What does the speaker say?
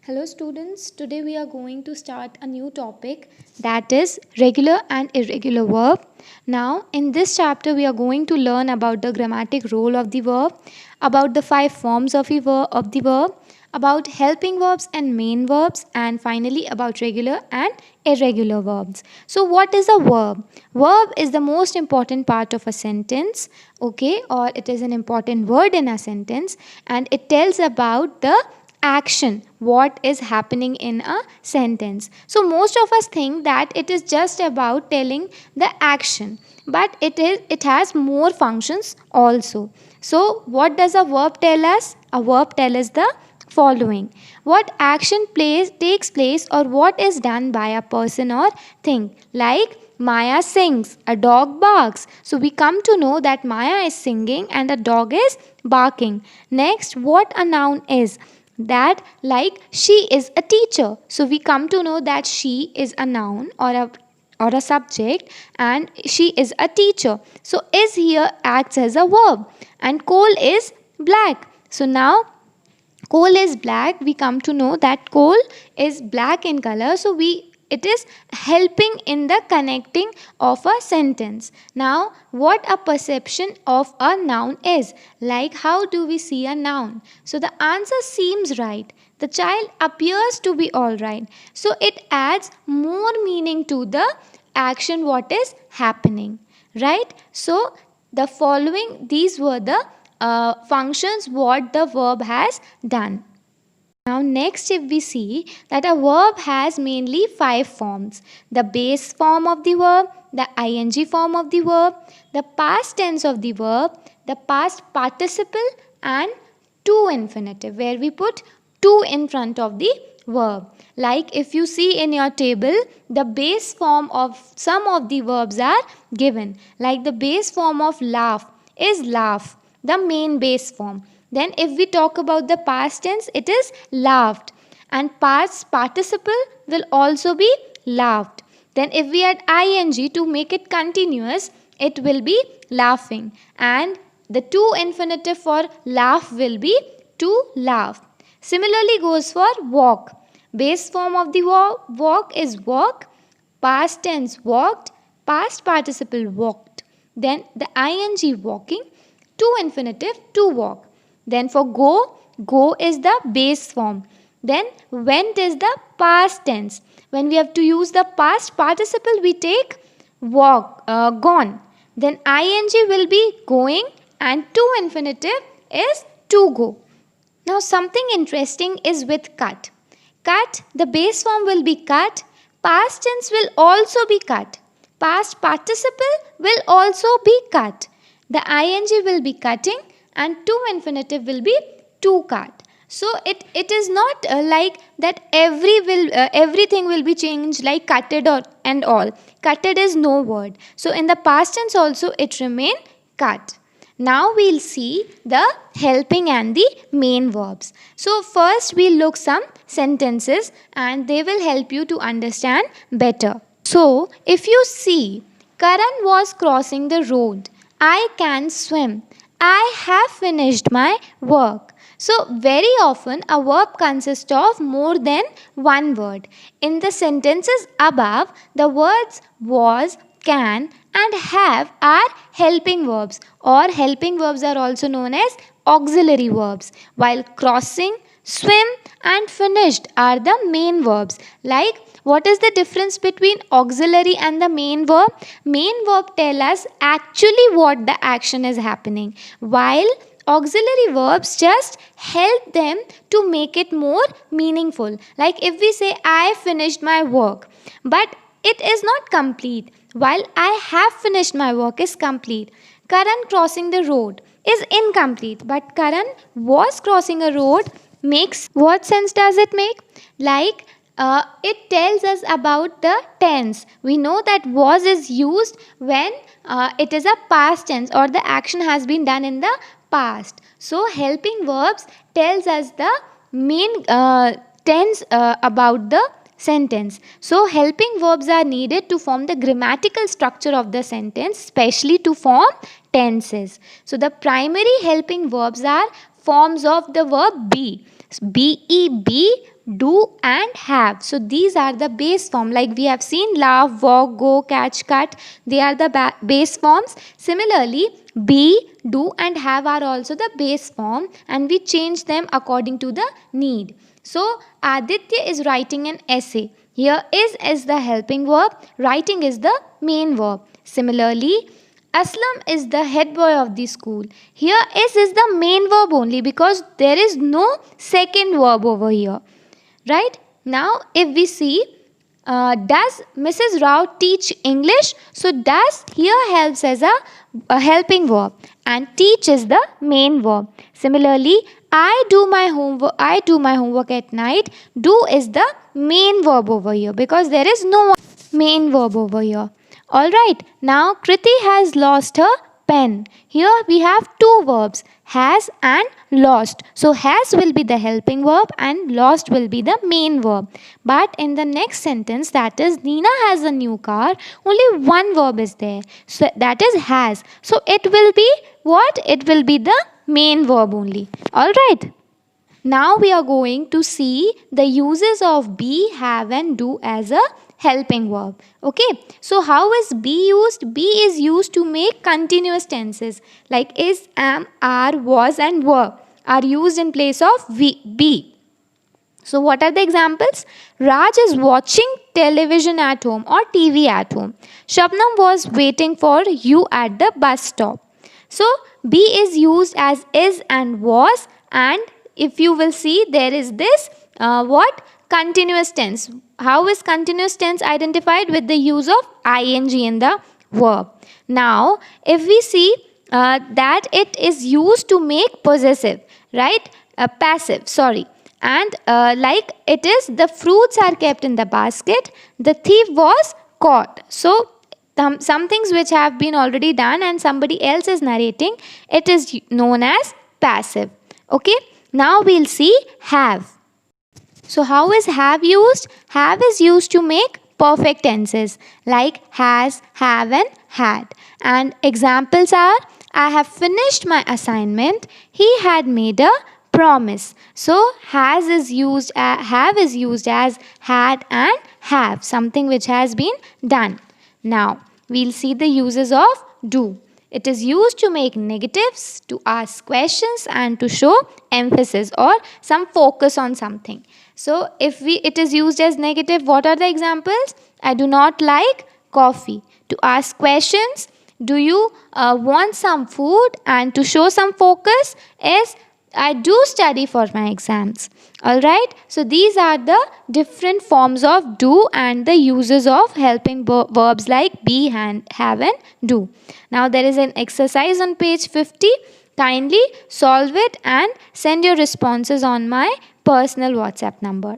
Hello students, today we are going to start a new topic, that is regular and irregular verb. Now in this chapter we are going to learn about the grammatic role of the verb, about the five forms of the verb, about helping verbs and main verbs, and finally about regular and irregular verbs. So what is a verb? Verb is the most important part of a sentence, okay, or it is an important word in a sentence, and it tells about the action, what is happening in a sentence. So most of us think that it is just about telling the action, but it has more functions also. So what does a verb tell us? A verb tells us the following: what action takes place or what is done by a person or thing. Like Maya sings, a dog barks. So we come to know that Maya is singing and a dog is barking. Next, what a noun is. That, like, she is a teacher. So we come to know that she is a noun or a subject, and she is a teacher. So is here acts as a verb. And coal is black. So now coal is black, we come to know that coal is black in color. So it is helping in the connecting of a sentence. Now what a perception of a noun is, like how do we see a noun? So the answer seems right, the child appears to be all right. So it adds more meaning to the action what is happening, right? So the following, these were the functions what the verb has done. Now next, if we see that a verb has mainly five forms: the base form of the verb, the ing form of the verb, the past tense of the verb, the past participle, and to infinitive, where we put to in front of the verb. Like if you see in your table, the base form of some of the verbs are given. Like the base form of laugh is laugh, the main base form. Then if we talk about the past tense, it is laughed, and past participle will also be laughed. Then if we add ing to make it continuous, it will be laughing, and the to infinitive for laugh will be to laugh. Similarly goes for walk. Base form of the walk is walk, past tense walked, past participle walked. Then the ing walking, to infinitive to walk. Then for go is the base form. Then went is the past tense. When we have to use the past participle, we take gone. Then ing will be going, and to infinitive is to go. Now something interesting is with cut. Cut, the base form will be cut, past tense will also be cut, past participle will also be cut. The ing will be cutting, and to infinitive will be to cut. So it is not like that everything will be changed like cutted or and all. Cutted is no word. So in the past tense also it remain cut. Now we'll see the helping and the main verbs. So first we'll look some sentences and they will help you to understand better. So if you see, Karan was crossing the road. I can swim. I have finished my work. So very often a verb consists of more than one word. In the sentences above, the words was, can, and have are helping verbs, or helping verbs are also known as auxiliary verbs, while crossing, swim, and finished are the main verbs. Like, what is the difference between auxiliary and the main verb? Main verb tell us actually what the action is happening, while auxiliary verbs just help them to make it more meaningful. Like if we say I finished my work, but it is not complete, while I have finished my work is complete. Karan crossing the road is incomplete, but Karan was crossing a road makes, what sense does it make? Like it tells us about the tense. We know that was is used when it is a past tense or the action has been done in the past. So helping verbs tells us the main tense about the sentence. So helping verbs are needed to form the grammatical structure of the sentence, especially to form tenses. So the primary helping verbs are forms of the verb be. Be, do and have. So these are the base form, like we have seen laugh, walk, go, catch, cut, they are the base forms. Similarly, be, do and have are also the base form, and we change them according to the need. So Aditya is writing an essay. Here is the helping verb, writing is the main verb. Similarly, Aslam is the head boy of the school. Here is the main verb only, because there is no second verb over here. Right? Now if we see, does Mrs. Rao teach English? So does here helps as a helping verb, and teach is the main verb. Similarly, I do my homework at night. Do is the main verb over here, because there is no main verb over here. Alright, now Kriti has lost her pen. Here we have two verbs, has and lost. So has will be the helping verb and lost will be the main verb. But in the next sentence, that is Nina has a new car, only one verb is there. So that is has. So it will be what? It will be the main verb only. Alright. Now we are going to see the uses of be, have and do as a helping verb. Okay, so how is be used? Be is used to make continuous tenses like is, am, are, was and were are used in place of be. So what are the examples? Raj is watching television at home or TV at home. Shabnam was waiting for you at the bus stop. So be is used as is and was, and if you will see, there is this what? Continuous tense. How is continuous tense identified? With the use of ing in the verb. Now, if we see that it is used to make possessive, right? Passive, sorry. And like it is, the fruits are kept in the basket, the thief was caught. So, some things which have been already done and somebody else is narrating, it is known as passive. Okay, now we'll see have. So how is have used? Have is used to make perfect tenses like has, have and had. And examples are, I have finished my assignment, he had made a promise. So have is used as had and have, something which has been done. Now we'll see the uses of do. It is used to make negatives, to ask questions and to show emphasis or some focus on something. So if it is used as negative, what are the examples? I do not like coffee. To ask questions, do you want some food? And to show some focus is, I do study for my exams. Alright, so these are the different forms of do and the uses of helping verbs like be, and have and do. Now there is an exercise on page 50. Kindly solve it and send your responses on my personal WhatsApp number.